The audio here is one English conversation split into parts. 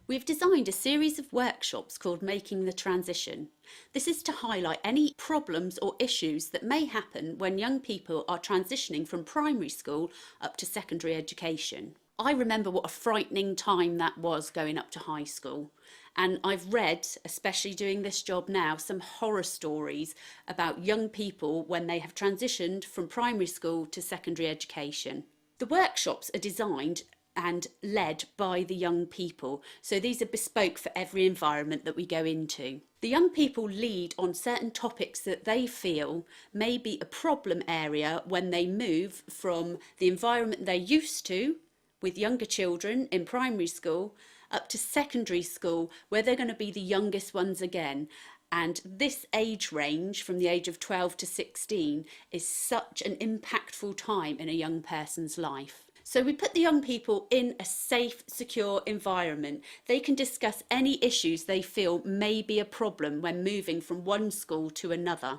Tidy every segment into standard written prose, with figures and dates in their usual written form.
We've designed a series of workshops called Making the Transition. This is to highlight any problems or issues that may happen when young people are transitioning from primary school up to secondary education. I remember what a frightening time that was going up to high school. And I've read, especially doing this job now, some horror stories about young people when they have transitioned from primary school to secondary education. The workshops are designed and led by the young people. So these are bespoke for every environment that we go into. The young people lead on certain topics that they feel may be a problem area when they move from the environment they're used to with younger children in primary school up to secondary school, where they're going to be the youngest ones again. And this age range from the age of 12 to 16 is such an impactful time in a young person's life. So we put the young people in a safe, secure environment. They can discuss any issues they feel may be a problem when moving from one school to another.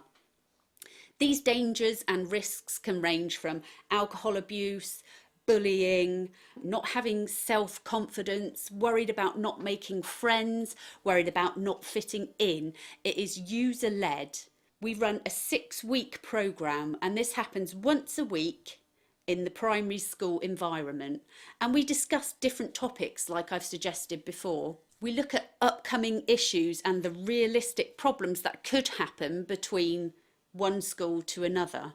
These dangers and risks can range from alcohol abuse, bullying, not having self-confidence, worried about not making friends, worried about not fitting in. It is user-led. We run a 6-week programme, and this happens once a week in the primary school environment, and we discuss different topics like I've suggested before. We look at upcoming issues and the realistic problems that could happen between one school to another.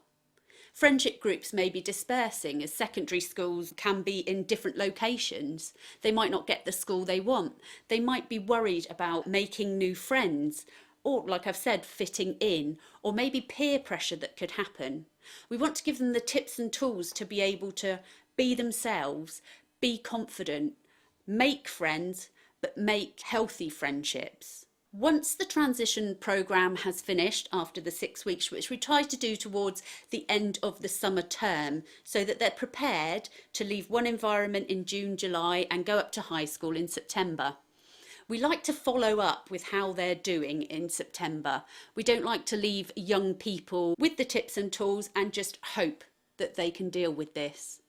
Friendship groups may be dispersing as secondary schools can be in different locations. They might not get the school they want. They might be worried about making new friends, or, like I've said, fitting in, or maybe peer pressure that could happen. We want to give them the tips and tools to be able to be themselves, be confident, make friends, but make healthy friendships. Once the transition programme has finished after the 6 weeks, which we try to do towards the end of the summer term, so that they're prepared to leave one environment in June, July and go up to high school in September. We like to follow up with how they're doing in September. We don't like to leave young people with the tips and tools and just hope that they can deal with this.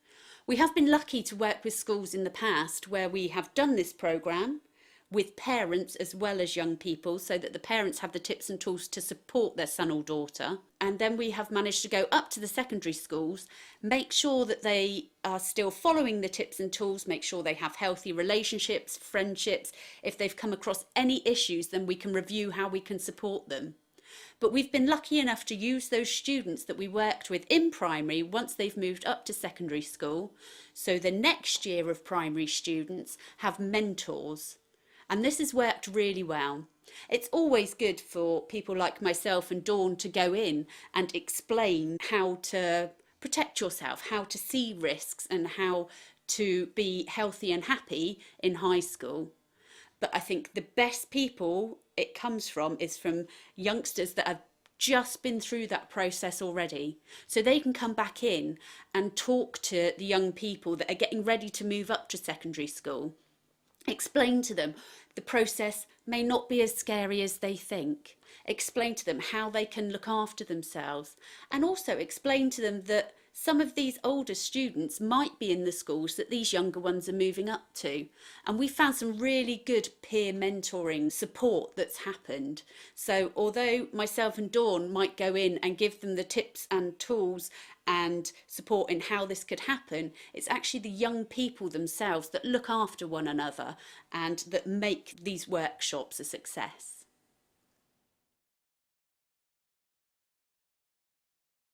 We have been lucky to work with schools in the past where we have done this programme with parents as well as young people, so that the parents have the tips and tools to support their son or daughter. And then we have managed to go up to the secondary schools, make sure that they are still following the tips and tools, make sure they have healthy relationships, friendships. If they've come across any issues, then we can review how we can support them. But we've been lucky enough to use those students that we worked with in primary once they've moved up to secondary school. So the next year of primary students have mentors. And this has worked really well. It's always good for people like myself and Dawn to go in and explain how to protect yourself, how to see risks and how to be healthy and happy in high school. But I think the best people it comes from is from youngsters that have just been through that process already. So they can come back in and talk to the young people that are getting ready to move up to secondary school. Explain to them the process may not be as scary as they think. Explain to them how they can look after themselves, and also explain to them that some of these older students might be in the schools that these younger ones are moving up to. And we found some really good peer mentoring support that's happened. So although myself and Dawn might go in and give them the tips and tools and support in how this could happen, it's actually the young people themselves that look after one another and that make these workshops a success.